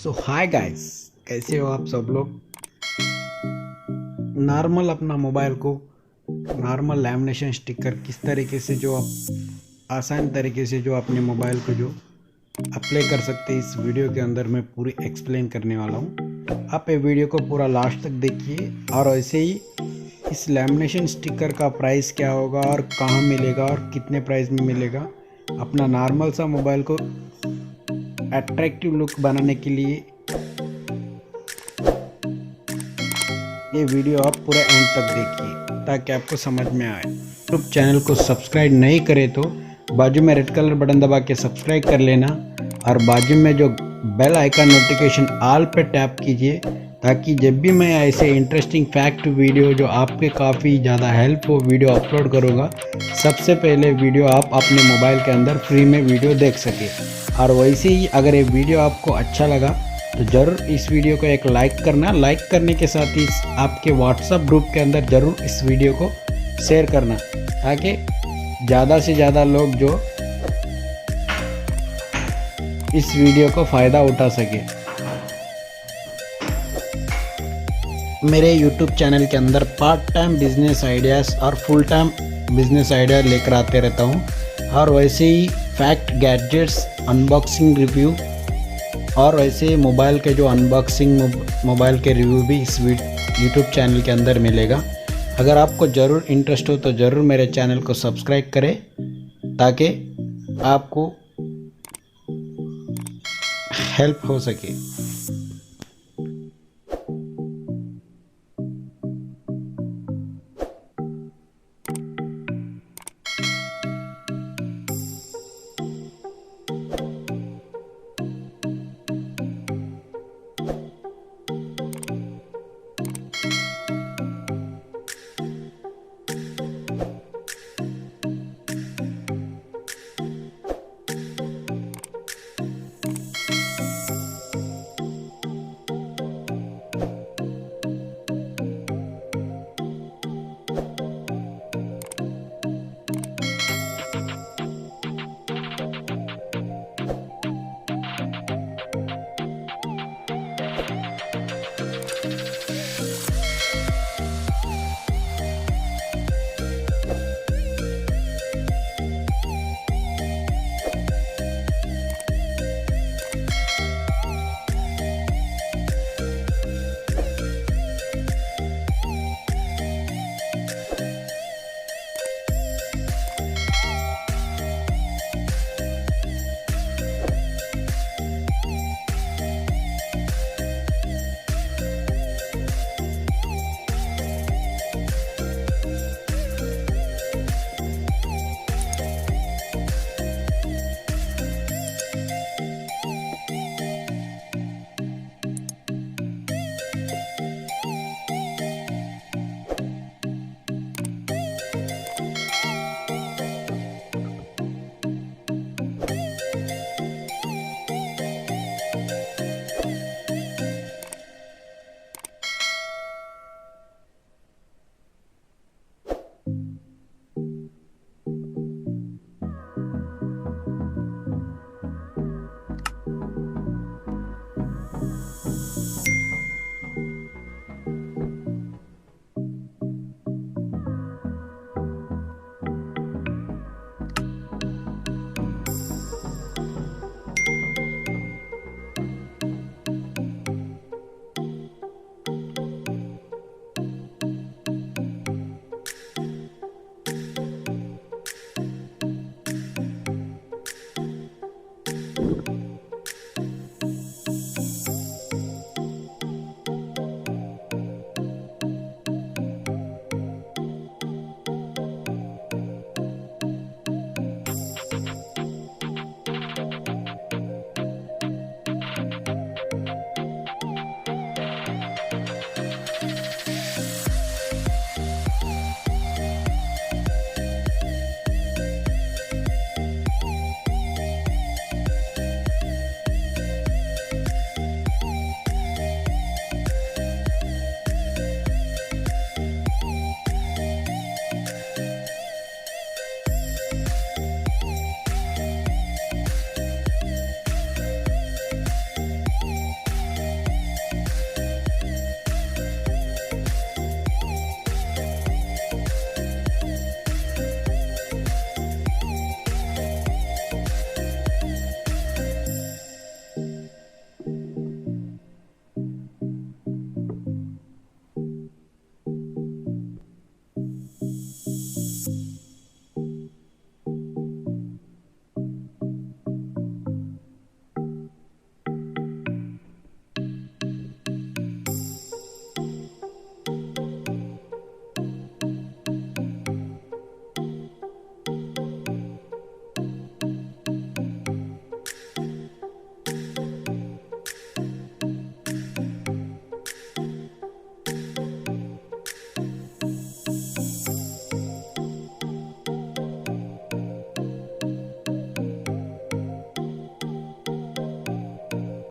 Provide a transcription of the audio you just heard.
सो hi guys, कैसे हो आप सब लोग। नॉर्मल अपना मोबाइल को नॉर्मल लैमिनेशन स्टिकर किस तरीके से जो आप आसान तरीके से जो अपने मोबाइल को जो अप्लाई कर सकते हैं, इस वीडियो के अंदर मैं पूरी एक्सप्लेन करने वाला हूँ। आप ये वीडियो को पूरा लास्ट तक देखिए। और ऐसे ही इस लैमिनेशन स्टिकर का प्राइस क्या होगा और कहाँ मिलेगा और कितने प्राइस में मिलेगा, अपना नॉर्मल सा मोबाइल को अट्रैक्टिव लुक बनाने के लिए ये वीडियो आप पूरा एंड तक देखिए ताकि आपको समझ में आए। यूट्यूब चैनल को सब्सक्राइब नहीं करे तो बाजू में रेड कलर बटन दबा के सब्सक्राइब कर लेना और बाजू में जो बेल आइकन नोटिफिकेशन ऑल पे टैप कीजिए ताकि जब भी मैं ऐसे इंटरेस्टिंग फैक्ट वीडियो जो आपके काफ़ी ज़्यादा हेल्प हो वीडियो अपलोड करूँगा, सबसे पहले वीडियो आप अपने मोबाइल के अंदर फ्री में वीडियो देख सके। और वैसे ही अगर ये वीडियो आपको अच्छा लगा तो ज़रूर इस वीडियो को एक लाइक करना। लाइक करने के साथ ही आपके व्हाट्सएप ग्रुप के अंदर ज़रूर इस वीडियो को शेयर करना ताकि ज़्यादा से ज़्यादा लोग जो इस वीडियो को फ़ायदा उठा सके। मेरे YouTube चैनल के अंदर पार्ट टाइम बिजनेस आइडियाज़ और फुल टाइम बिजनेस आइडिया लेकर आते रहता हूँ। और वैसे ही फैक्ट गैजेट्स अनबॉक्सिंग रिव्यू और वैसे मोबाइल के जो अनबॉक्सिंग मोबाइल के रिव्यू भी इस YouTube चैनल के अंदर मिलेगा। अगर आपको ज़रूर इंटरेस्ट हो तो ज़रूर मेरे चैनल को सब्सक्राइब करें ताकि आपको हेल्प हो सके।